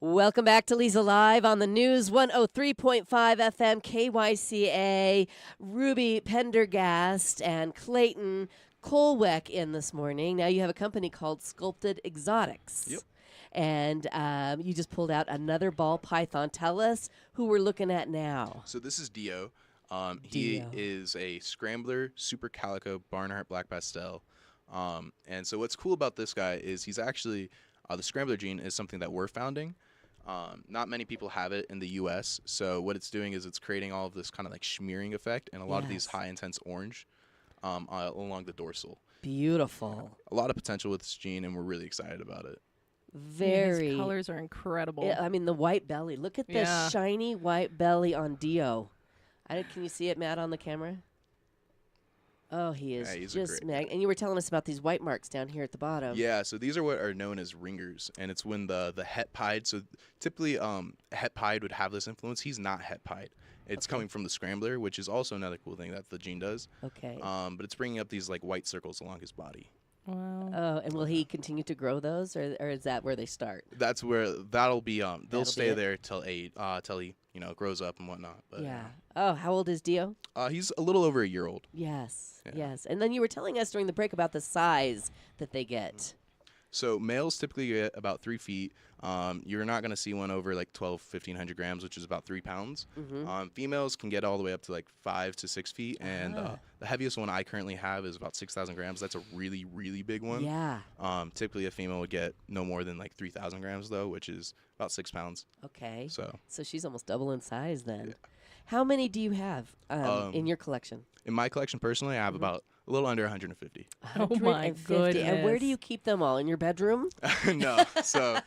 Welcome back to Leza Live on the News 103.5 FM KYCA. Ruby Pendergast and Clayton Colweck in this morning. Now you have a company called Sculpted Exotics. Yep. And you just pulled out another ball python. Tell us who we're looking at now. So this is Dio. He is a scrambler, super calico, Barnhart black pastel. And so what's cool about this guy is he's actually, the scrambler gene is something that we're founding. Not many people have it in the U.S., so what it's doing is it's creating all of this kind of like smearing effect and a lot of these high intense orange along the dorsal. Beautiful. A lot of potential with this gene, and we're really excited about it. Very. His colors are incredible. Yeah, I mean, the white belly. Look at the shiny white belly on Dio. Can you see it, Matt, on the camera? Oh, he is just mag. And you were telling us about these white marks down here at the bottom. Yeah, so these are what are known as ringers, and it's when the het pied. So typically, het pied would have this influence. He's not het pied. It's coming from the scrambler, which is also another cool thing that the gene does. Okay. But it's bringing up these like white circles along his body. Wow. Oh, and will he continue to grow those, or is that where they start? That's where that'll be. They'll That'll stay be there till he grows up and whatnot. But, yeah. Oh, how old is Dio? He's a little over a year old. Yes. Yeah. Yes. And then you were telling us during the break about the size that they get. So males typically get about 3 feet. You're not going to see one over like 1,500 grams, which is about 3 pounds. Females can get all the way up to like 5 to 6 feet. And the heaviest one I currently have is about 6,000 grams. That's a really, really big one. Yeah. Typically a female would get no more than like 3,000 grams though, which is about 6 pounds. Okay. So she's almost double in size then. Yeah. How many do you have in your collection? In my collection personally, I have about a little under 150. Oh my goodness. And where do you keep them all? In your bedroom? No. So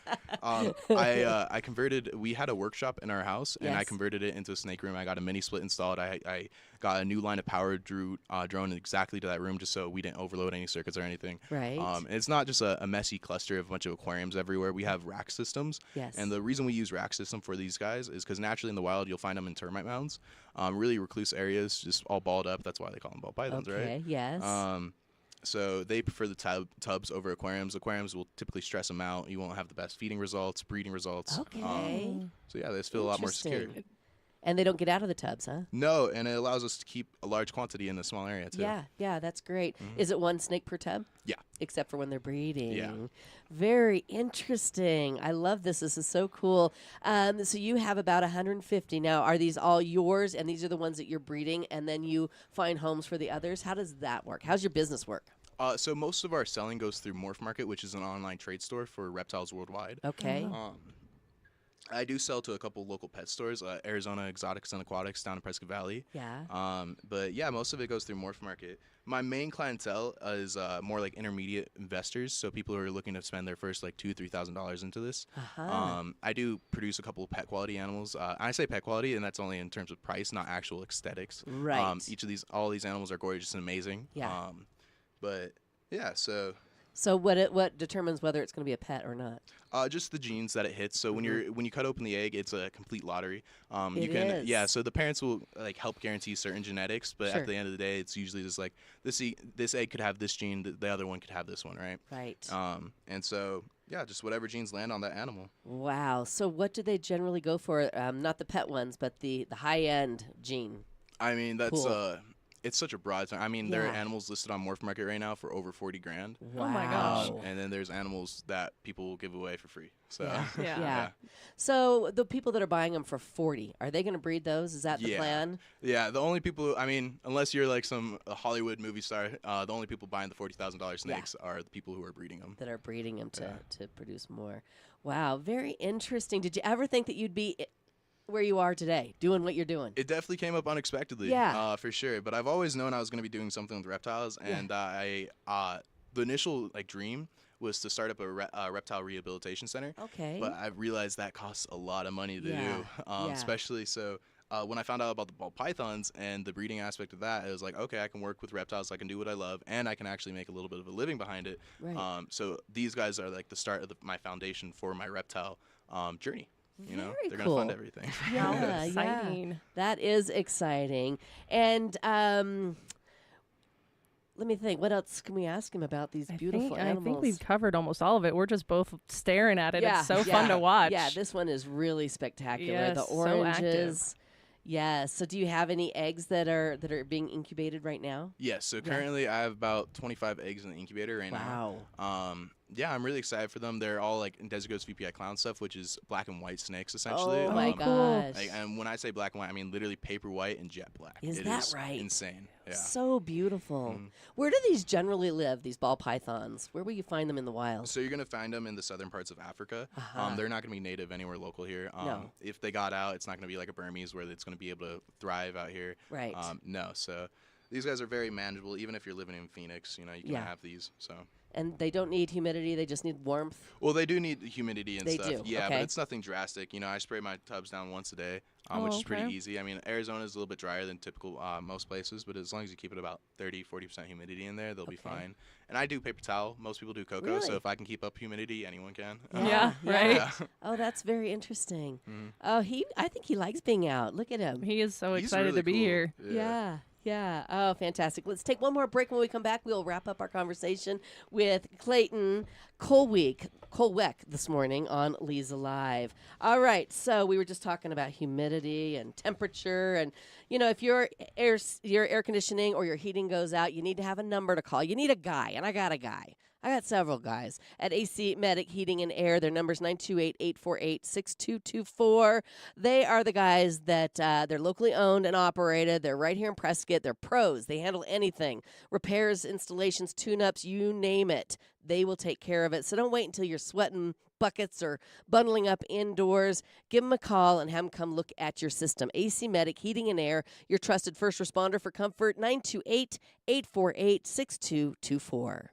I converted, we had a workshop in our house, and I converted it into a snake room. I got a mini split installed. I got a new line of power drone exactly to that room just so we didn't overload any circuits or anything. Right. And it's not just a messy cluster of a bunch of aquariums everywhere. We have rack systems. Yes. And the reason we use rack system for these guys is because naturally in the wild you'll find them in termite mounds, really recluse areas, just all balled up. That's why they call them ball pythons, right? Okay, yes. So they prefer the tubs over aquariums. Aquariums will typically stress them out. You won't have the best feeding results, breeding results. Okay. So yeah, they just feel a lot more secure. And they don't get out of the tubs, huh? No, and it allows us to keep a large quantity in a small area too. Yeah, that's great. Is it one snake per tub? Yeah. Except for when they're breeding. Yeah. Very interesting. I love this. This is so cool. So you have about 150 now. Are these all yours, and these are the ones that you're breeding, and then you find homes for the others? How does that work? How's your business work? So most of our selling goes through Morph Market, which is an online trade store for reptiles worldwide. Okay. I do sell to a couple local pet stores, Arizona Exotics and Aquatics down in Prescott Valley. Yeah. But yeah, most of it goes through Morph Market. My main clientele is more like intermediate investors, so people who are looking to spend their first like $2,000-$3,000 into this. I do produce a couple of pet quality animals. I say pet quality, and that's only in terms of price, not actual aesthetics. Right. All these animals are gorgeous and amazing. Yeah. But yeah, so. So what determines whether it's going to be a pet or not? Just the genes that it hits. So when you cut open the egg, it's a complete lottery. It is. Yeah. So the parents will like help guarantee certain genetics, but at the end of the day, it's usually just like this egg could have this gene, the other one could have this one, right? Right. And so yeah, just whatever genes land on that animal. Wow. So what do they generally go for? Not the pet ones, but the high end gene. I mean that's cool. It's such a broad term. I mean, there are animals listed on Morph Market right now for over $40,000. Wow. Oh my gosh. And then there's animals that people will give away for free. So Yeah. So the people that are buying them for $40, are they going to breed those? Is that the plan? Yeah. The only people, I mean, unless you're like some Hollywood movie star, the only people buying the $40,000 snakes are the people who are breeding them. That are breeding them to produce more. Wow. Very interesting. Did you ever think that you'd be where you are today, doing what you're doing? It definitely came up unexpectedly, for sure. But I've always known I was going to be doing something with reptiles, and the initial like dream was to start up a reptile rehabilitation center. Okay. But I realized that costs a lot of money to do, especially so. When I found out about the ball pythons and the breeding aspect of that, it was like, okay, I can work with reptiles, I can do what I love, and I can actually make a little bit of a living behind it. Right. So these guys are like the start of my foundation for my reptile journey. You know, they're cool. going to fund everything. Yeah, exciting. That is exciting. And Let me think. What else can we ask him about these beautiful animals? I think we've covered almost all of it. We're just both staring at it. Yeah, It's so fun to watch. Yeah, this one is really spectacular. Yes, The so oranges. active. Yeah. So do you have any eggs that are being incubated right now? Yes. So currently, I have about 25 eggs in the incubator right Wow. now. Yeah, I'm really excited for them. They're all like Indezigo's VPI clown stuff, which is black and white snakes essentially. Oh my cool. gosh. And when I say black and white, I mean literally paper white and jet black. Is It that right? Insane. Yeah. So beautiful. Mhm. Where do these generally live, these ball pythons? Where will you find them in the wild? So you're gonna find them in the southern parts of Africa. Uh-huh. They're not gonna be native anywhere local here. No. If they got out, it's not gonna be like a Burmese where it's gonna be able to thrive out here. Right. No. So these guys are very manageable. Even if you're living in Phoenix, you know you can Yeah. have these. So. And they don't need humidity, they just need warmth. Well, they do need humidity and They stuff. do, Yeah, okay. but it's nothing drastic. You know, I spray my tubs down once a day, Oh, which is pretty okay. easy. I mean, Arizona is a little bit drier than typical most places, but as long as you keep it about 30-40% humidity in there, they'll be Okay. fine. And I do paper towel. Most people do cocoa, so Really? if I can keep up humidity, anyone can. Yeah, right? Yeah. Oh, that's very interesting. Mhm. Oh, I think he likes being out. Look at him. He is so He's excited really to be cool. here. Yeah. Yeah. Oh, fantastic. Let's take one more break. When we come back, we'll wrap up our conversation with Clayton Colwick this morning on Leza Live. All right. So we were just talking about humidity and temperature. And, you know, if your air conditioning or your heating goes out, you need to have a number to call. You need a guy. And I got a guy. I got several guys at AC Medic Heating and Air. Their number's 928-848-6224. They are the guys that they're locally owned and operated. They're right here in Prescott. They're pros. They handle anything. Repairs, installations, tune-ups, you name it. They will take care of it. So don't wait until you're sweating buckets or bundling up indoors. Give them a call and have them come look at your system. AC Medic Heating and Air, your trusted first responder for comfort, 928-848-6224.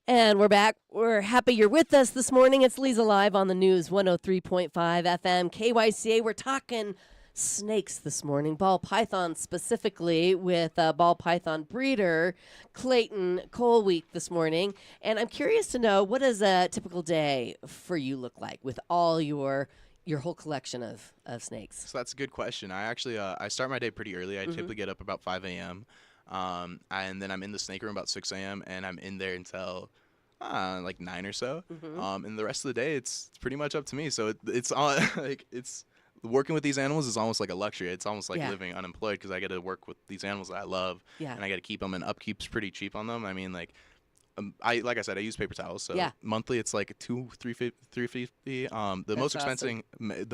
And we're back. We're happy you're with us this morning. It's Leza Live on the news, 103.5 FM, KYCA. We're talking snakes this morning, ball pythons specifically, with ball python breeder Clayton Colwick this morning. And I'm curious to know, what does a typical day for you look like with all your whole collection of snakes? So that's a good question. I actually I start my day pretty early. I typically get up about 5 a.m. And then I'm in the snake room about 6 a.m. and I'm in there until like 9 or so. And the rest of the day, it's pretty much up to me. So it's all like it's working with these animals is almost like a luxury. It's almost like Yeah. living unemployed because I get to work with these animals that I love, Yeah. and I get to keep them. And upkeep's pretty cheap on them. I mean, like, like I said, I use paper towels, so Yeah. monthly it's like $350. The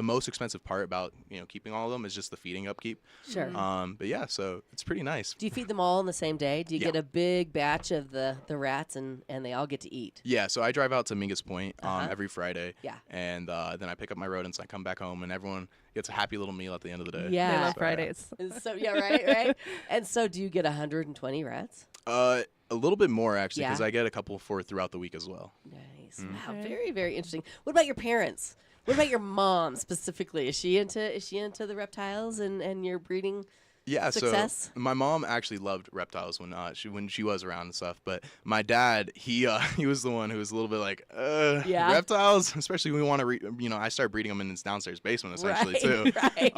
most expensive part about keeping all of them is just the feeding upkeep. Sure. But yeah, so it's pretty nice. Do you feed them all on the same day? Do you Yeah. get a big batch of the rats and they all get to eat? Yeah, so I drive out to Mingus Point Uh-huh. every Friday. Yeah. And then I pick up my rodents. I come back home, and everyone gets a happy little meal at the end of the day. Yeah. They love So, Fridays. And so yeah, right. And so do you get 120 rats? A little bit more actually, because Yeah. I get a couple for throughout the week as well. Nice. Mm. Wow, Okay. very, very interesting. What about your parents? What about your mom specifically? Is she into the reptiles and your breeding? Yeah, Success? so my mom actually loved reptiles when she was around and stuff. But my dad, he was the one who was a little bit like, Yeah. reptiles, especially when we want to, I started breeding them in his downstairs basement essentially too. Right.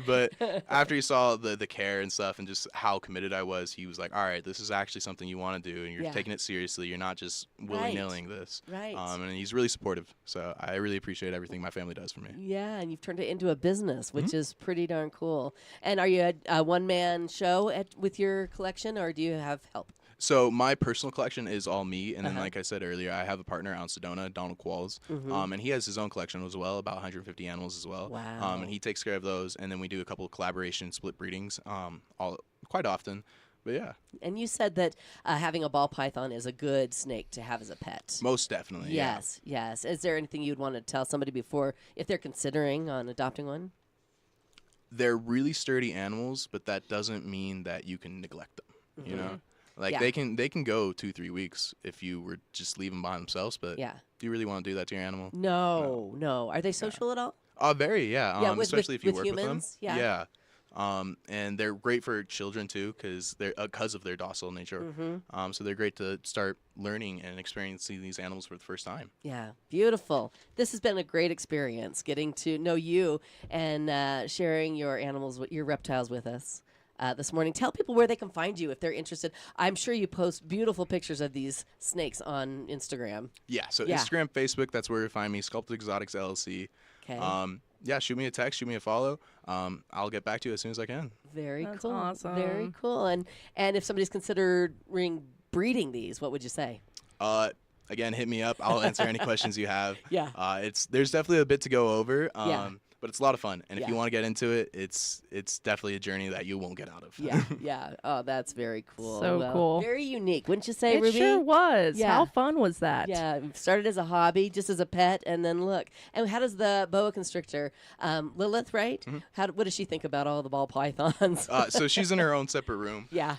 But after he saw the care and stuff and just how committed I was, he was like, all right, this is actually something you want to do, and you're Yeah. taking it seriously. You're not just willy-nilly this. Right. And he's really supportive. So I really appreciate everything my family does for me. Yeah, and you've turned it into a business, which Mm-hmm. is pretty darn cool. And are you a one-man show with your collection, or do you have help? So my personal collection is all me, and then Uh-huh. like I said earlier, I have a partner out in Sedona, Donald Qualls, Mhm. and he has his own collection as well, about 150 animals as well. Wow. And he takes care of those, and then we do a couple of collaboration split breedings, quite often. But yeah, And you said that having a ball python is a good snake to have as a pet. most definitely. yeah. Yes. Is there anything you'd want to tell somebody before, if they're considering on adopting one? They're really sturdy animals, but that doesn't mean that you can neglect them. You know, like Yeah. they can go 2-3 weeks if you were just leave them by themselves. But Yeah. do you really want to do that to your animal? No. Are they social at all? Very, yeah. Yeah, with- Especially if you with work humans, with them. yeah. And they're great for children too, because of their docile nature. Mm-hmm. So they're great to start learning and experiencing these animals for the first time. Yeah, beautiful. This has been a great experience getting to know you and sharing your animals, your reptiles with us this morning. Tell people where they can find you if they're interested. I'm sure you post beautiful pictures of these snakes on Instagram. Yeah. So Yeah. Instagram, Facebook, that's where you find me. Sculpted Exotics LLC. Okay. Yeah. Shoot me a text. Shoot me a follow. I'll get back to you as soon as I can. Very That's cool. awesome. Very cool. And if somebody's considering breeding these, what would you say? Again, hit me up. I'll answer any questions you have. Yeah. There's definitely a bit to go over. Yeah. But it's a lot of fun, and Yeah. if you want to get into it, it's definitely a journey that you won't get out of. Yeah. Oh, that's very cool. So Well, cool. Very unique, wouldn't you say, It Ruby? sure was. Yeah. How fun was that? Yeah, started as a hobby, just as a pet, and then look. And how does the boa constrictor, Lilith, right? Mm-hmm. What does she think about all the ball pythons? So she's in her own separate room. yeah,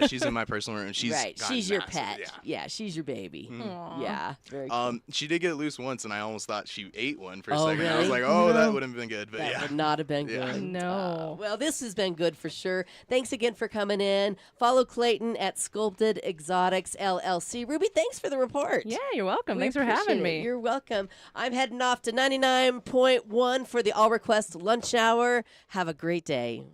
She's in my personal room. She's right. gotten She's your massive, pet. Yeah. Mm-hmm. Yeah, she's your baby. Aw. Yeah, very cool. She did get loose once, and I almost thought she ate one for a Oh, second. I was really? like, oh, that No. would have been good. But That yeah. would not have been Yeah. good. No. Well, this has been good for sure. Thanks again for coming in. Follow Clayton at Sculpted Exotics LLC. Ruby, thanks for the report. Yeah, you're welcome. We Thanks for appreciate having it. me. You're welcome. I'm heading off to 99.1 for the All Request Lunch Hour. Have a great day.